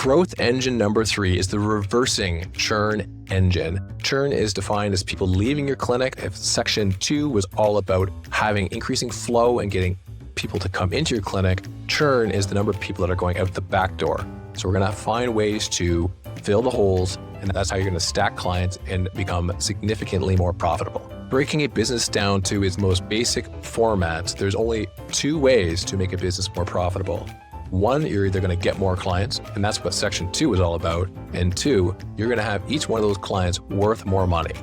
Growth engine number 3 is the reversing churn engine. Churn is defined as people leaving your clinic. If section 2 was all about having increasing flow and getting people to come into your clinic, churn is the number of people that are going out the back door. So we're going to find ways to fill the holes, and that's how you're going to stack clients and become significantly more profitable. Breaking a business down to its most basic formats, there's only 2 ways to make a business more profitable. 1, you're either going to get more clients, and that's what section 2 is all about. And 2, you're going to have each one of those clients worth more money.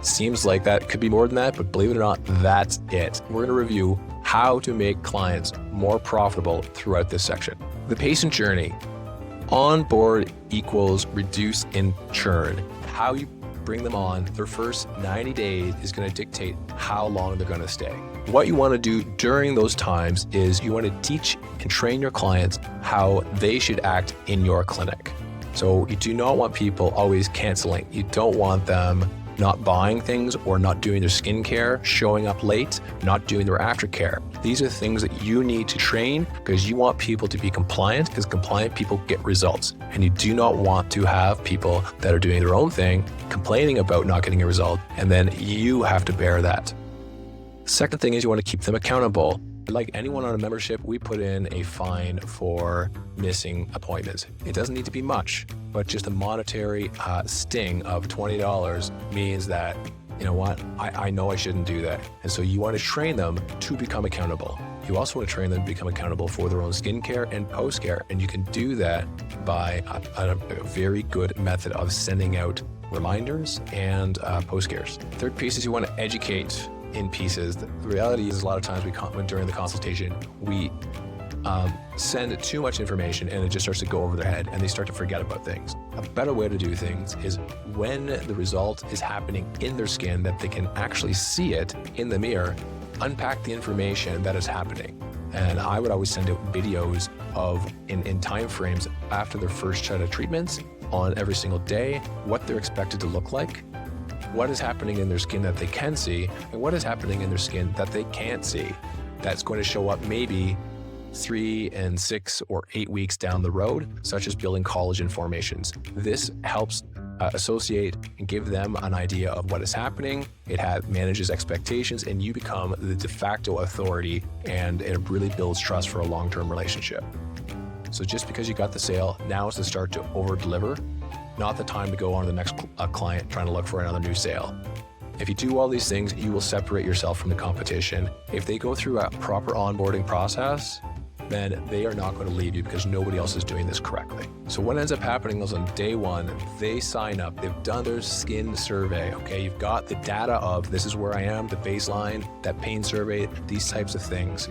Seems like that could be more than that, but believe it or not, that's it. We're going to review how to make clients more profitable throughout this section. The patient journey. Onboard equals reduce in churn. How you bring them on their first 90 days is going to dictate how long they're going to stay. What you want to do during those times is you want to teach and train your clients how they should act in your clinic. So you do not want people always canceling. You don't want them not buying things or not doing their skincare, showing up late, not doing their aftercare. These are things that you need to train because you want people to be compliant, because compliant people get results. And you do not want to have people that are doing their own thing, complaining about not getting a result, and then you have to bear that. Second thing is you want to keep them accountable. Like anyone on a membership, we put in a fine for missing appointments. It doesn't need to be much, but just a monetary sting of $20 means that, you know what, I know I shouldn't do that. And so you want to train them to become accountable. You also want to train them to become accountable for their own skincare and post-care. And you can do that by a very good method of sending out reminders and post-cares. Third piece is you want to educate in pieces. The reality is a lot of times during the consultation, we send too much information and it just starts to go over their head and they start to forget about things. A better way to do things is when the result is happening in their skin, that they can actually see it in the mirror, unpack the information that is happening. And I would always send out videos of in time frames after their first set of treatments on every single day, what they're expected to look like, what is happening in their skin that they can see, and what is happening in their skin that they can't see. That's going to show up maybe 3 and 6 or 8 weeks down the road, such as building collagen formations. This helps associate and give them an idea of what is happening. It manages expectations, and you become the de facto authority, and it really builds trust for a long-term relationship. So just because you got the sale, now is the start to over-deliver, not the time to go on to the next client trying to look for another new sale. If you do all these things, you will separate yourself from the competition. If they go through a proper onboarding process, then they are not going to leave you because nobody else is doing this correctly. So what ends up happening is on day 1, they sign up, they've done their skin survey, okay? You've got the data of this is where I am, the baseline, that pain survey, these types of things.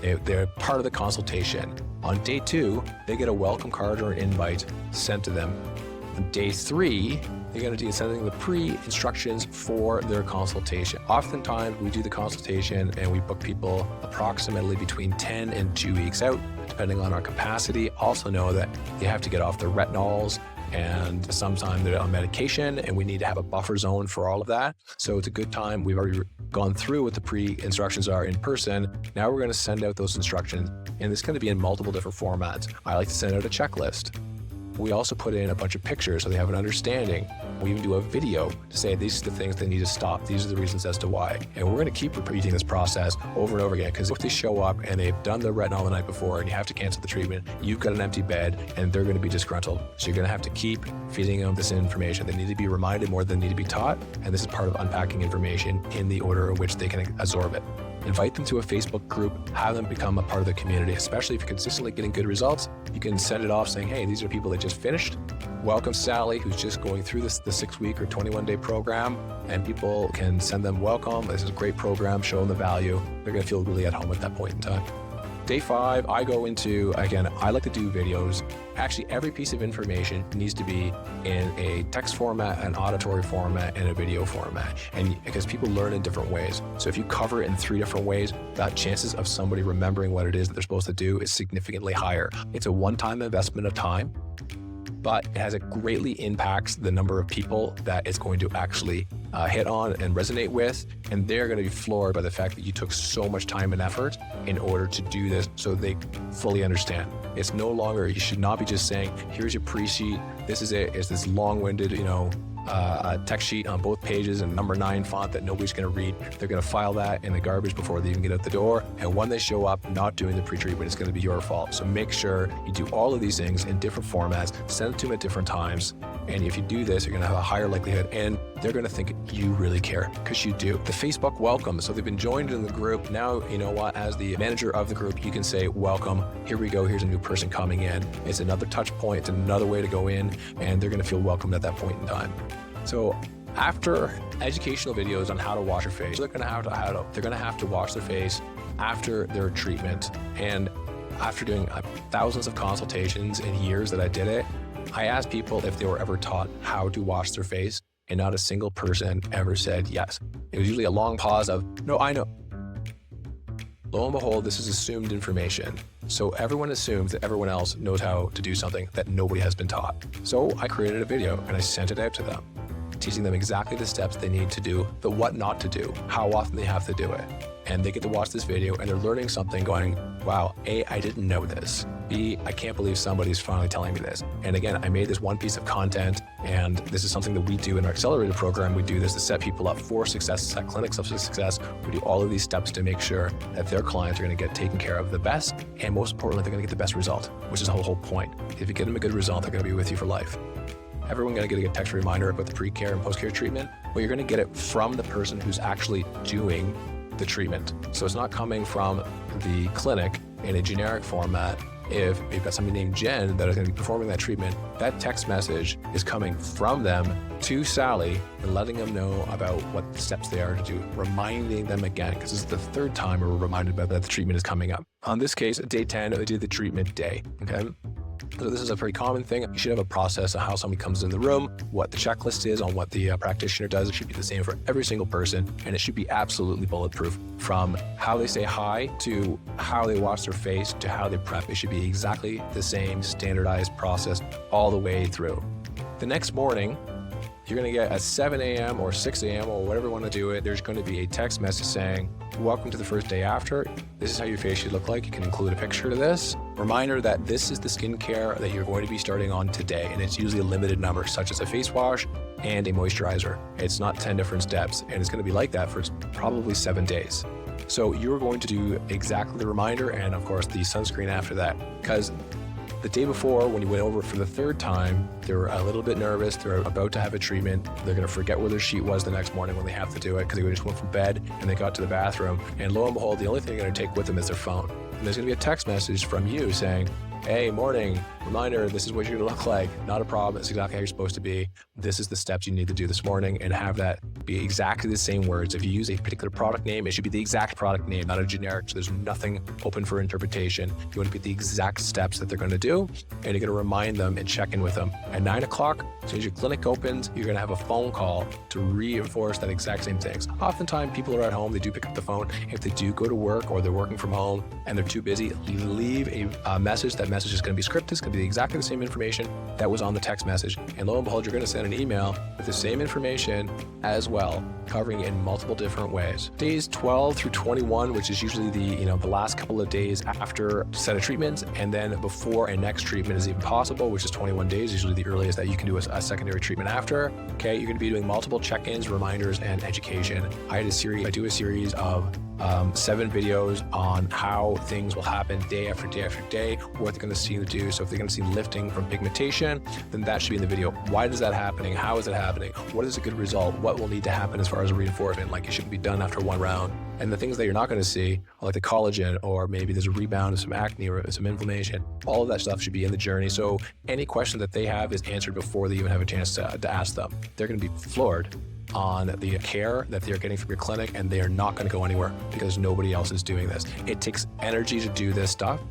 They're part of the consultation. On day 2, they get a welcome card or an invite sent to them. On day 3, they're going to do sending the pre-instructions for their consultation. Oftentimes, we do the consultation and we book people approximately between 10 and 2 weeks out, depending on our capacity. Also know that you have to get off the retinols, and sometimes they're on medication, and we need to have a buffer zone for all of that. So it's a good time. We've already gone through what the pre-instructions are in person. Now we're going to send out those instructions, and it's going to be in multiple different formats. I like to send out a checklist. We also put in a bunch of pictures so they have an understanding. We even do a video to say these are the things they need to stop. These are the reasons as to why. And we're going to keep repeating this process over and over again, because if they show up and they've done the retinol the night before and you have to cancel the treatment, you've got an empty bed and they're going to be disgruntled. So you're going to have to keep feeding them this information. They need to be reminded more than they need to be taught. And this is part of unpacking information in the order in which they can absorb it. Invite them to a Facebook group, have them become a part of the community, especially if you're consistently getting good results. You can send it off saying, hey, these are people that just finished. Welcome Sally, who's just going through the 6-week or 21-day program, and people can send them welcome. This is a great program, show them the value. They're going to feel really at home at that point in time. Day 5, I go into, again, I like to do videos. Actually, every piece of information needs to be in a text format, an auditory format, and a video format. And because people learn in different ways. So if you cover it in 3 different ways, that chances of somebody remembering what it is that they're supposed to do is significantly higher. It's a one-time investment of time, but it has greatly impacts the number of people that it's going to actually hit on and resonate with. And they're going to be floored by the fact that you took so much time and effort in order to do this so they fully understand. It's no longer, you should not be just saying, here's your pre-sheet, this is it, it's this long-winded, a text sheet on both pages and number 9 font that nobody's going to read. They're going to file that in the garbage before they even get out the door. And when they show up not doing the pre-treatment, it's going to be your fault. So make sure you do all of these things in different formats, send it to them at different times. And if you do this, you're going to have a higher likelihood and they're going to think you really care, because you do. The Facebook welcome. So they've been joined in the group. Now, you know what, as the manager of the group, you can say, welcome, here we go. Here's a new person coming in. It's another touch point. It's another way to go in, and they're going to feel welcomed at that point in time. So after educational videos on how to wash your face, they're going to have to wash their face after their treatment. And after doing thousands of consultations in years that I did it, I asked people if they were ever taught how to wash their face, and not a single person ever said yes. It was usually a long pause of, no, I know. Lo and behold, this is assumed information. So everyone assumes that everyone else knows how to do something that nobody has been taught. So I created a video and I sent it out to them, teaching them exactly the steps they need to do, the what not to do, how often they have to do it. And they get to watch this video and they're learning something, going, wow, A, I didn't know this. B, I can't believe somebody's finally telling me this. And again, I made this one piece of content, and this is something that we do in our accelerator program. We do this to set people up for success, set clinics up for success. We do all of these steps to make sure that their clients are going to get taken care of the best, and most importantly, they're going to get the best result, which is the whole point. If you get them a good result, they're going to be with you for life. Everyone going to get a text reminder about the pre-care and post-care treatment. Well, you're going to get it from the person who's actually doing the treatment. So it's not coming from the clinic in a generic format. If you've got somebody named Jen that is going to be performing that treatment, that text message is coming from them to Sally and letting them know about what steps they are to do, reminding them again, because this is the 3rd time we're reminded about that the treatment is coming up. On this case, day 10, they did the treatment day, okay? So this is a pretty common thing. You should have a process of how somebody comes in the room, what the checklist is on what the practitioner does. It should be the same for every single person, and it should be absolutely bulletproof. From how they say hi to how they wash their face to how they prep, it should be exactly the same standardized process all the way through. The next morning, you're going to get at 7 a.m. or 6 a.m. or whatever you want to do it. There's going to be a text message saying, welcome to the first day after. This is how your face should look like. You can include a picture to this. Reminder that this is the skincare that you're going to be starting on today. And it's usually a limited number, such as a face wash and a moisturizer. It's not 10 different steps. And it's going to be like that for probably 7 days. So you're going to do exactly the reminder and of course the sunscreen after that, because the day before, when you went over for the 3rd time, they were a little bit nervous. They're about to have a treatment. They're going to forget where their sheet was the next morning when they have to do it, because they just went from bed and they got to the bathroom. And lo and behold, the only thing they're going to take with them is their phone. And there's going to be a text message from you saying, hey, morning, reminder, this is what you're going to look like. Not a problem. It's exactly how you're supposed to be. This is the steps you need to do this morning, and have that be exactly the same words. If you use a particular product name, it should be the exact product name, not a generic. So there's nothing open for interpretation. You want to be the exact steps that they're going to do, and you're going to remind them and check in with them. At 9 o'clock, as soon as your clinic opens, you're going to have a phone call to reinforce that exact same things. Oftentimes, people are at home. They do pick up the phone. If they do go to work or they're working from home and they're too busy, leave a message. That message is going to be scripted. It's going to be exactly the same information that was on the text message. And lo and behold, you're going to send an email with the same information as well, covering it in multiple different ways. Days 12 through 21, which is usually the last couple of days after a set of treatments, and then before a next treatment is even possible, which is 21 days, usually the earliest that you can do a secondary treatment after. Okay, you're going to be doing multiple check-ins, reminders, and education. I do a series of 7 videos on how things will happen day after day after day, what they're going to see to do. So if they're going to see lifting from pigmentation, then that should be in the video. Why is that happening? How is it happening? What is a good result? What will need to happen as far as a reinforcement? Like, it shouldn't be done after 1 round. And the things that you're not going to see, like the collagen, or maybe there's a rebound of some acne or some inflammation, all of that stuff should be in the journey. So any question that they have is answered before they even have a chance to ask them. They're going to be floored on the care that they're getting from your clinic, and they are not going to go anywhere because nobody else is doing this. It takes energy to do this stuff,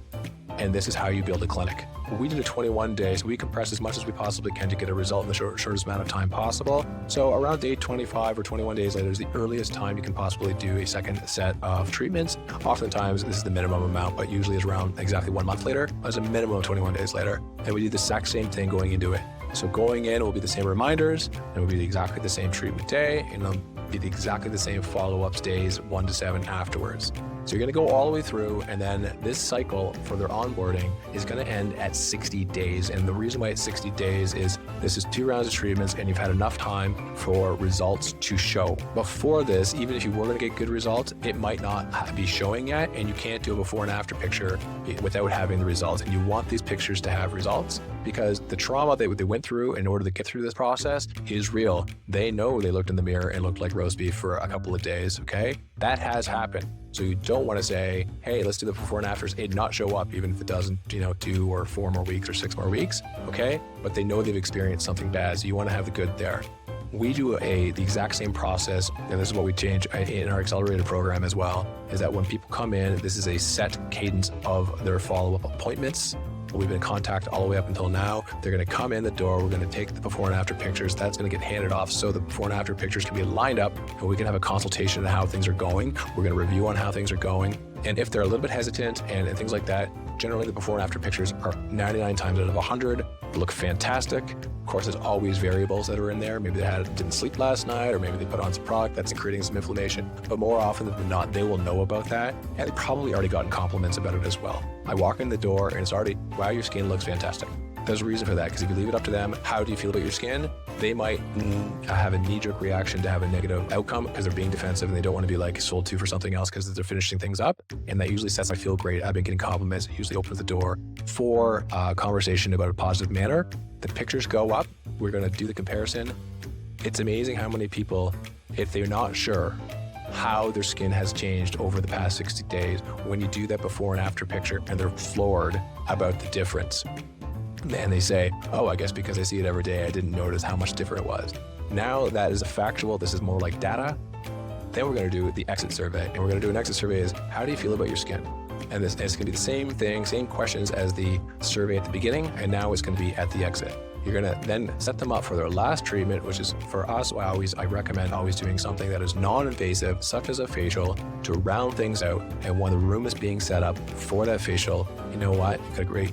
and this is how you build a clinic. We did a 21 days, so we compressed as much as we possibly can to get a result in the shortest amount of time possible. So around day 25 or 21 days later is the earliest time you can possibly do a second set of treatments. Oftentimes, this is the minimum amount, but usually it's around exactly 1 month later. As a minimum of 21 days later. And we do the exact same thing going into it. So going in will be the same reminders, and it will be exactly the same treatment day, and it'll be exactly the same follow-ups days 1 to 7 afterwards. So you're going to go all the way through, and then this cycle for their onboarding is going to end at 60 days. And the reason why it's 60 days is this is 2 rounds of treatments, and you've had enough time for results to show. Before this, even if you were going to get good results, it might not be showing yet, and you can't do a before and after picture without having the results. And you want these pictures to have results because the trauma they went through in order to get through this process is real. They know they looked in the mirror and looked like roast beef for a couple of days, okay? That has happened. So you don't want to say, hey, let's do the before and afters, and not show up, even if it doesn't, 2 or 4 more weeks or 6 more weeks, okay? But they know they've experienced something bad, so you want to have the good there. We do the exact same process, and this is what we change in our accelerated program as well, is that when people come in, this is a set cadence of their follow-up appointments. We've been in contact all the way up until now. They're going to come in the door. We're going to take the before and after pictures. That's going to get handed off so the before and after pictures can be lined up, and we can have a consultation on how things are going. We're going to review on how things are going. And if they're a little bit hesitant and things like that, generally the before and after pictures are 99 times out of 100. They look fantastic. Of course, there's always variables that are in there. Maybe they didn't sleep last night, or maybe they put on some product that's creating some inflammation. But more often than not, they will know about that. And they probably already gotten compliments about it as well. I walk in the door and it's already, wow, your skin looks fantastic. There's a reason for that, because if you leave it up to them, how do you feel about your skin? They might have a knee-jerk reaction to have a negative outcome because they're being defensive and they don't want to be like sold to for something else because they're finishing things up. And that usually sets, I feel great. I've been getting compliments. It usually opens the door for a conversation about a positive manner. The pictures go up. We're going to do the comparison. It's amazing how many people, if they're not sure how their skin has changed over the past 60 days, when you do that before and after picture and they're floored about the difference. And they say, oh, I guess because I see it every day, I didn't notice how much different it was. Now that is a factual, this is more like data. Then we're going to do the exit survey. And we're going to do an exit survey is, how do you feel about your skin? And it's going to be the same thing, same questions as the survey at the beginning, and now it's going to be at the exit. You're going to then set them up for their last treatment, which is for us, I recommend always doing something that is non-invasive, such as a facial, to round things out. And when the room is being set up for that facial, you know what?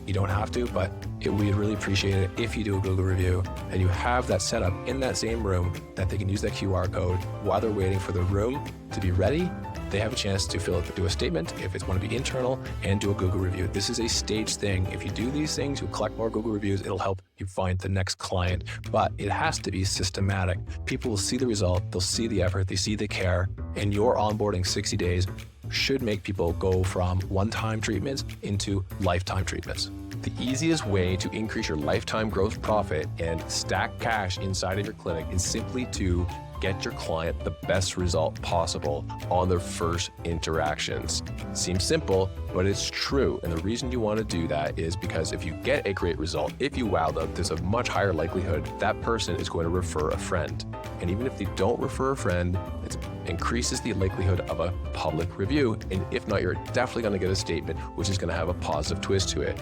You don't have to, but we'd really appreciate it if you do a Google review and you have that set up in that same room, that they can use that QR code while they're waiting for the room to be ready. They have a chance to do a statement if it's want to be internal, and do a Google review. This is a staged thing. If you do these things, you'll collect more Google reviews. It'll help you find the next client, but it has to be systematic. People will see the result, they'll see the effort, they see the care, and your onboarding 60 days should make people go from one-time treatments into lifetime treatments. The easiest way to increase your lifetime gross profit and stack cash inside of your clinic is simply to get your client the best result possible on their first interactions. Seems simple, but it's true. And the reason you want to do that is because if you get a great result, if you wow them, there's a much higher likelihood that person is going to refer a friend. And even if they don't refer a friend, it increases the likelihood of a public review. And if not, you're definitely going to get a statement, which is going to have a positive twist to it.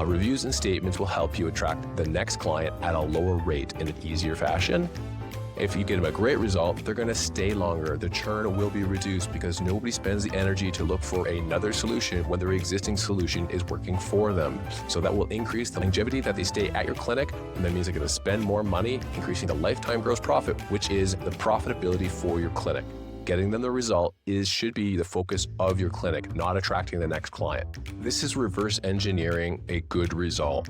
Reviews and statements will help you attract the next client at a lower rate in an easier fashion. If you get them a great result, they're going to stay longer. The churn will be reduced because nobody spends the energy to look for another solution when their existing solution is working for them. So that will increase the longevity that they stay at your clinic, and that means they're going to spend more money, increasing the lifetime gross profit, which is the profitability for your clinic. Getting them the result should be the focus of your clinic, not attracting the next client. This is reverse engineering a good result.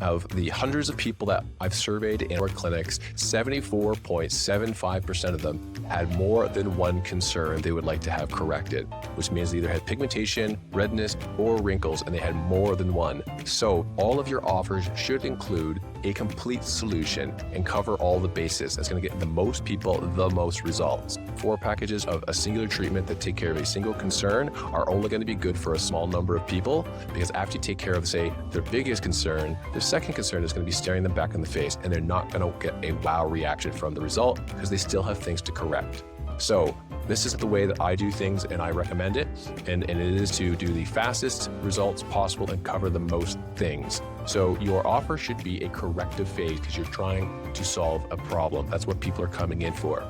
Of the hundreds of people that I've surveyed in our clinics, 74.75% of them had more than one concern they would like to have corrected, which means they either had pigmentation, redness, or wrinkles, and they had more than one. So all of your offers should include a complete solution and cover all the bases. That's going to get the most people the most results. 4 packages of a singular treatment that take care of a single concern are only going to be good for a small number of people, because after you take care of, say, their biggest concern, their second concern is going to be staring them back in the face, and they're not going to get a wow reaction from the result because they still have things to correct. So this is the way that I do things, and I recommend it. And it is to do the fastest results possible and cover the most things. So your offer should be a corrective phase because you're trying to solve a problem. That's what people are coming in for.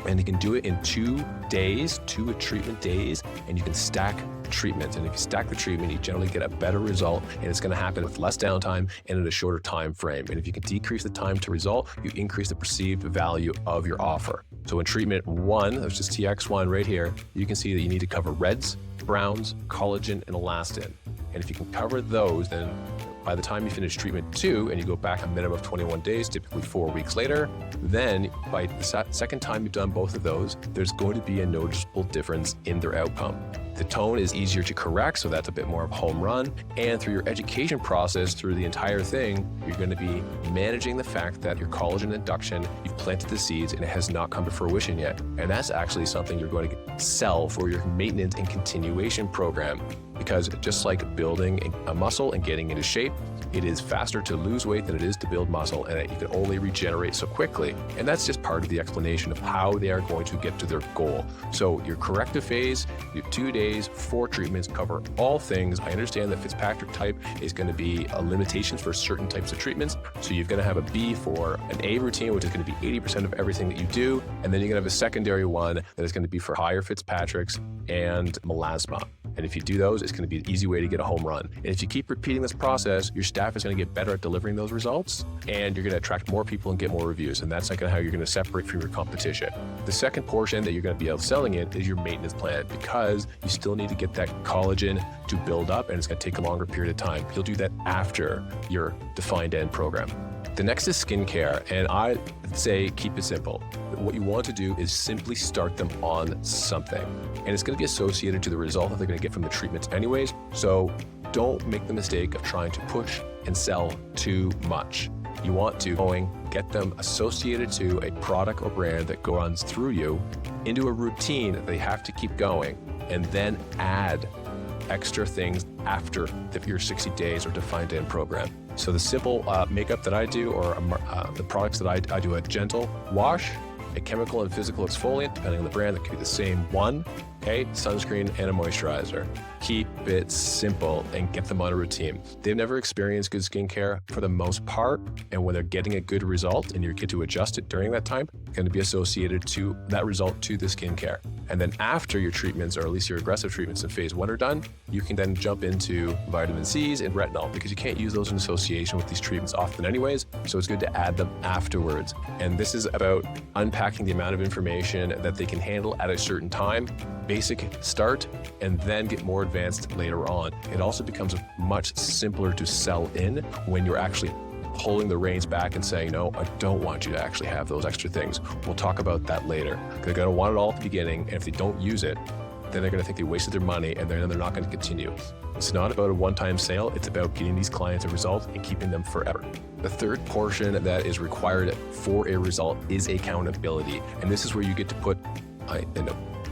And you can do it in 2 days, 2 treatment days, and you can stack treatments. And if you stack the treatment, you generally get a better result, and it's going to happen with less downtime and in a shorter time frame. And if you can decrease the time to result, you increase the perceived value of your offer. So in treatment 1, which is TX1 right here, you can see that you need to cover reds, browns, collagen, and elastin. And if you can cover those, then by the time you finish treatment 2 and you go back a minimum of 21 days, typically 4 weeks later, then by the second time you've done both of those, there's going to be a noticeable difference in their outcome. The tone is easier to correct, so that's a bit more of a home run. And through your education process, through the entire thing, you're going to be managing the fact that your collagen induction, you've planted the seeds and it has not come to fruition yet. And that's actually something you're going to sell for your maintenance and continuation program. Because just like building a muscle and getting into shape, it is faster to lose weight than it is to build muscle, and you can only regenerate so quickly. And that's just part of the explanation of how they are going to get to their goal. So your corrective phase, you have 2 days, 4 treatments, cover all things. I understand that Fitzpatrick type is going to be limitations for certain types of treatments. So you're going to have a B for an A routine, which is going to be 80% of everything that you do. And then you're going to have a secondary one that is going to be for higher Fitzpatricks and melasma. And if you do those, it's going to be an easy way to get a home run. And if you keep repeating this process, your staff is going to get better at delivering those results, and you're going to attract more people and get more reviews. And that's like how you're going to separate from your competition. The second portion that you're going to be out selling it is your maintenance plan, because you still need to get that collagen to build up, and it's going to take a longer period of time. You'll do that after your defined end program. The next is skincare, and I say keep it simple. What you want to do is simply start them on something, and it's going to be associated to the result that they're going to get from the treatments anyways. So don't make the mistake of trying to push and sell too much. You want to get them associated to a product or brand that runs through you into a routine that they have to keep going, and then add extra things after your 60 days or defined end program. So the simple makeup that I do, or the products that I do, a gentle wash, a chemical and physical exfoliant, depending on the brand, that could be the same one, okay, sunscreen and a moisturizer. Keep it simple and get them on a routine. They've never experienced good skincare for the most part, and when they're getting a good result and you get to adjust it during that time, it's going to be associated to that result to the skincare. And then after your treatments, or at least your aggressive treatments in phase 1 are done, you can then jump into vitamin C's and retinol, because you can't use those in association with these treatments often anyways, so it's good to add them afterwards. And this is about unpacking the amount of information that they can handle at a certain time, basic start, and then get more advanced later on. It also becomes much simpler to sell in when you're actually pulling the reins back and saying, no, I don't want you to actually have those extra things. We'll talk about that later. They're going to want it all at the beginning, and if they don't use it, then they're going to think they wasted their money, and then they're not going to continue. It's not about a one-time sale. It's about getting these clients a result and keeping them forever. The third portion that is required for a result is accountability. And this is where you get to put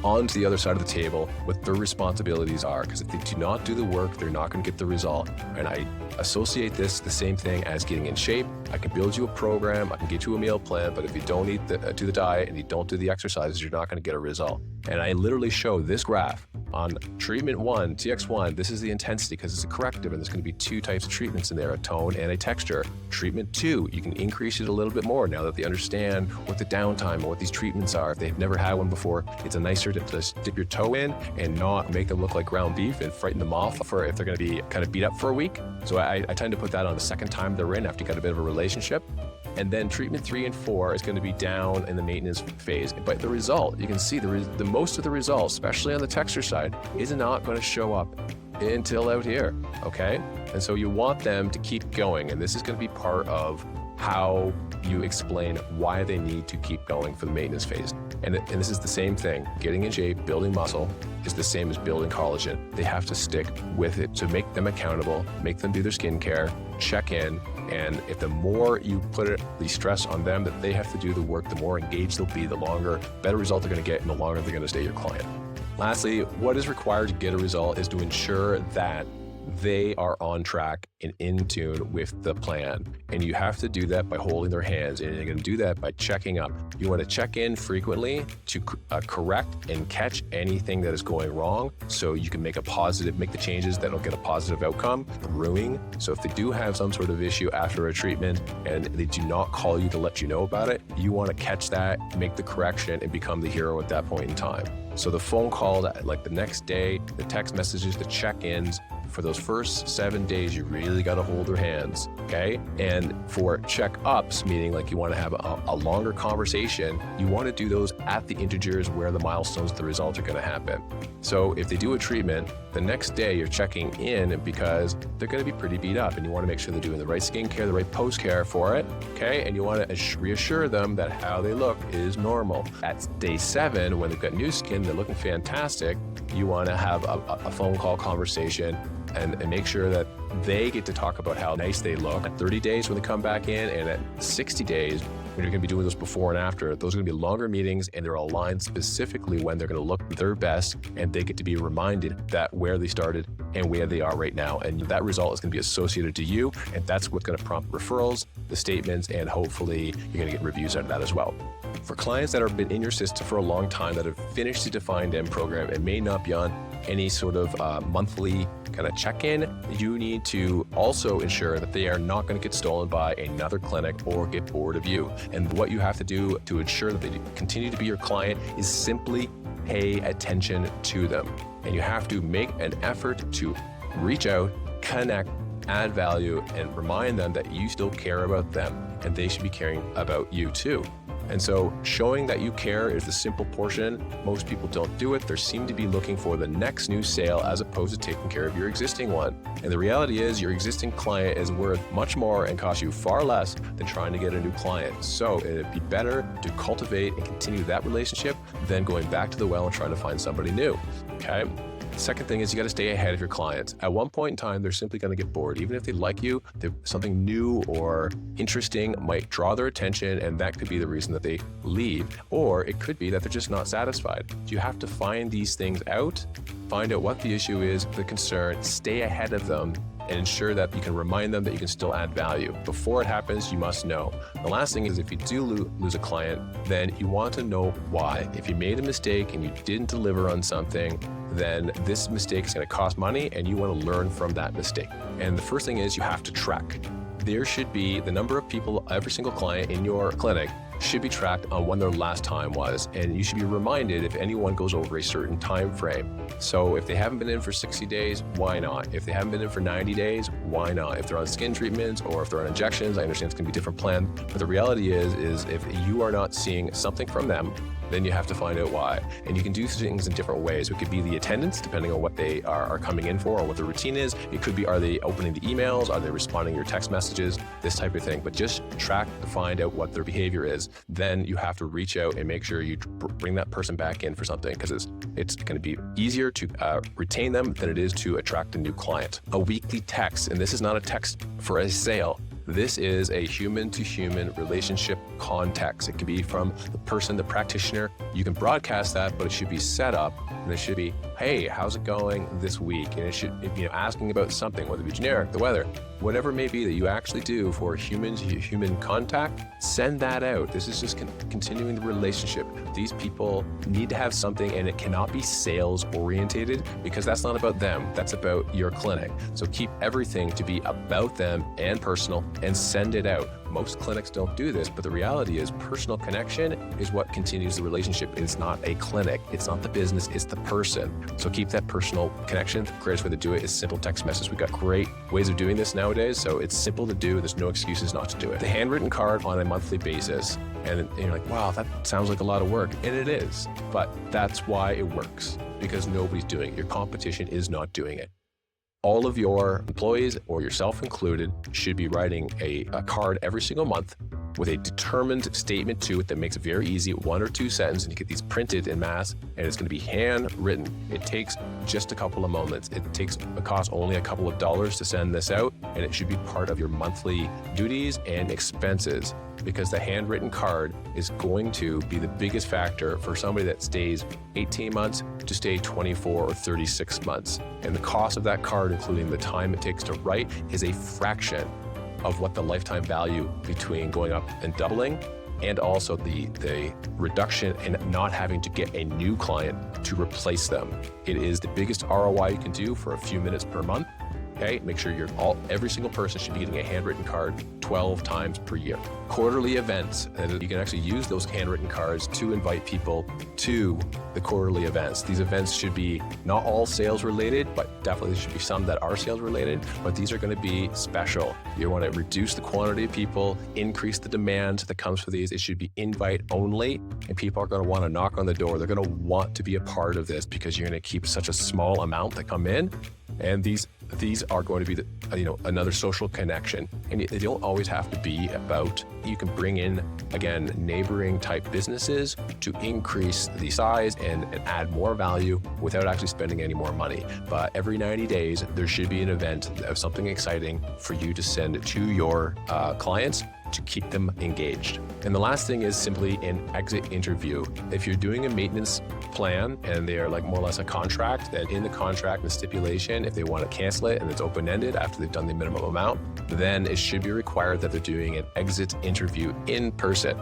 onto the other side of the table what their responsibilities are, because if they do not do the work, they're not going to get the result. And I associate this the same thing as getting in shape. I can build you a program, I can get you a meal plan, but if you don't eat do the diet and you don't do the exercises, you're not going to get a result. And I literally show this graph on treatment 1, TX1. This is the intensity because it's a corrective, and there's going to be 2 types of treatments in there, a tone and a texture. Treatment 2, you can increase it a little bit more now that they understand what the downtime and what these treatments are. If they've never had one before, it's a nicer to dip your toe in and not make them look like ground beef and frighten them off for if they're going to be kind of beat up for a week. So I tend to put that on the second time they're in after you got a bit of a relationship. And then treatment 3 and 4 is going to be down in the maintenance phase. But the result, you can see the most of the results, especially on the texture side, is not going to show up until out here, okay? And so you want them to keep going. And this is going to be part of how you explain why they need to keep going for the maintenance phase. And this is the same thing. Getting in shape, building muscle is the same as building collagen. They have to stick with it to make them accountable, make them do their skincare, check in. And if the more you put the stress on them that they have to do the work, the more engaged they'll be, the better result they're going to get, and the longer they're going to stay your client. Lastly, what is required to get a result is to ensure that they are on track and in tune with the plan. And you have to do that by holding their hands, and you're going to do that by checking up. You want to check in frequently to correct and catch anything that is going wrong, so you can make the changes that'll get a positive outcome. Brewing. So if they do have some sort of issue after a treatment and they do not call you to let you know about it, you want to catch that, make the correction, and become the hero at that point in time. So the phone call, like the next day, the text messages, the check-ins, for those first 7 days, you really got to hold their hands, okay? And for check-ups, meaning like you want to have a longer conversation, you want to do those at the integers where the milestones, the results are going to happen. So if they do a treatment, the next day you're checking in because they're going to be pretty beat up and you want to make sure they're doing the right skincare, the right post-care for it, okay? And you want to reassure them that how they look is normal. At day 7, when they've got new skin, they're looking fantastic, you want to have a phone call conversation and make sure that they get to talk about how nice they look at 30 days when they come back in, and at 60 days when you're going to be doing those before and after. Those are going to be longer meetings, and they're aligned specifically when they're going to look their best, and they get to be reminded that where they started and where they are right now. And that result is going to be associated to you, and that's what's going to prompt referrals, the statements, and hopefully you're going to get reviews out of that as well. For clients that have been in your system for a long time, that have finished the Defined End program and may not be on any sort of monthly kind of check-in, you need to also ensure that they are not going to get stolen by another clinic or get bored of you. And what you have to do to ensure that they continue to be your client is simply pay attention to them. And you have to make an effort to reach out, connect, add value, and remind them that you still care about them and they should be caring about you too. And so showing that you care is the simple portion. Most people don't do it. They seem to be looking for the next new sale as opposed to taking care of your existing one. And the reality is your existing client is worth much more and costs you far less than trying to get a new client. So it'd be better to cultivate and continue that relationship than going back to the well and trying to find somebody new, okay? The second thing is you got to stay ahead of your clients. At one point in time, they're simply going to get bored. Even if they like you, something new or interesting might draw their attention, and that could be the reason that they leave. Or it could be that they're just not satisfied. You have to find these things out, find out what the issue is, the concern, stay ahead of them, and ensure that you can remind them that you can still add value. Before it happens, you must know. The last thing is if you do lose a client, then you want to know why. If you made a mistake and you didn't deliver on something, then this mistake is going to cost money and you want to learn from that mistake. And the first thing is you have to track. There should be the number of people, every single client in your clinic should be tracked on when their last time was, and you should be reminded if anyone goes over a certain time frame. So if they haven't been in for 60 days, why not? If they haven't been in for 90 days, why not? If they're on skin treatments or if they're on injections, I understand it's going to be a different plan, but the reality is if you are not seeing something from them, then you have to find out why. And you can do things in different ways. It could be the attendance, depending on what they are coming in for or what the routine is. It could be, are they opening the emails? Are they responding to your text messages? This type of thing. But just track to find out what their behavior is. Then you have to reach out and make sure you bring that person back in for something, because it's going to be easier to retain them than it is to attract a new client. A weekly text, and this is not a text for a sale. This is a human-to-human relationship context. It can be from the person, the practitioner. You can broadcast that, but it should be set up, and it should be, hey, how's it going this week? And it should be asking about something, whether it be generic, the weather, whatever it may be that you actually do for human-to-human contact, send that out. This is just continuing the relationship. These people need to have something, and it cannot be sales-orientated, because that's not about them. That's about your clinic. So keep everything to be about them and personal, and send it out. Most clinics don't do this, but the reality is personal connection is what continues the relationship. It's not a clinic. It's not the business. It's the person. So keep that personal connection. The greatest way to do it is simple text message. We've got great ways of doing this nowadays, so it's simple to do. There's no excuses not to do it. The handwritten card on a monthly basis, and you're like, wow, that sounds like a lot of work. And it is, but that's why it works, because nobody's doing it. Your competition is not doing it. All of your employees, or yourself included, should be writing a card every single month with a determined statement to it that makes it very easy, 1 or 2 sentences, and you get these printed en masse, and it's going to be handwritten. It takes just a couple of moments. It costs only a couple of dollars to send this out, and it should be part of your monthly duties and expenses, because the handwritten card is going to be the biggest factor for somebody that stays 18 months to stay 24 or 36 months. And the cost of that card, including the time it takes to write, is a fraction of what the lifetime value between going up and doubling, and also the reduction in not having to get a new client to replace them. It is the biggest ROI you can do for a few minutes per month. Okay, make sure every single person should be getting a handwritten card 12 times per year. Quarterly events, and you can actually use those handwritten cards to invite people to the quarterly events. These events should be not all sales related, but definitely there should be some that are sales related, but these are going to be special. You want to reduce the quantity of people, increase the demand that comes for these. It should be invite only, and people are going to want to knock on the door. They're going to want to be a part of this because you're going to keep such a small amount that come in. And these are going to be another social connection, and they don't always have to be about. You can bring in, again, neighboring type businesses to increase the size and add more value without actually spending any more money. But every 90 days, there should be an event of something exciting for you to send to your clients to keep them engaged. And the last thing is simply an exit interview. If you're doing a maintenance plan and they are like more or less a contract, then in the contract, the stipulation, if they want to cancel it and it's open-ended after they've done the minimum amount, then it should be required that they're doing an exit interview in person.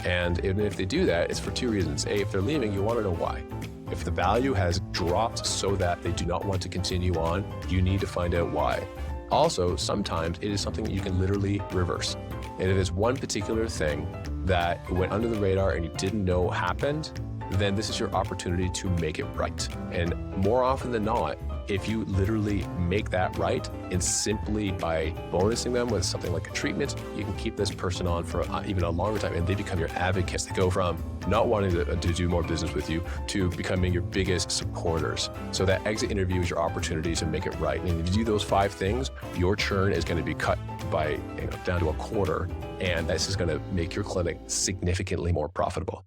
And even if they do that, it's for two reasons. A, if they're leaving, you want to know why. If the value has dropped so that they do not want to continue on, you need to find out why. Also, sometimes it is something that you can literally reverse. And if it's one particular thing that went under the radar and you didn't know happened, then this is your opportunity to make it right. And more often than not, if you literally make that right, and simply by bonusing them with something like a treatment, you can keep this person on for even a longer time, and they become your advocates. They go from not wanting to do more business with you to becoming your biggest supporters. So that exit interview is your opportunity to make it right. And if you do those 5 things, your churn is going to be cut by down to a quarter, and this is going to make your clinic significantly more profitable.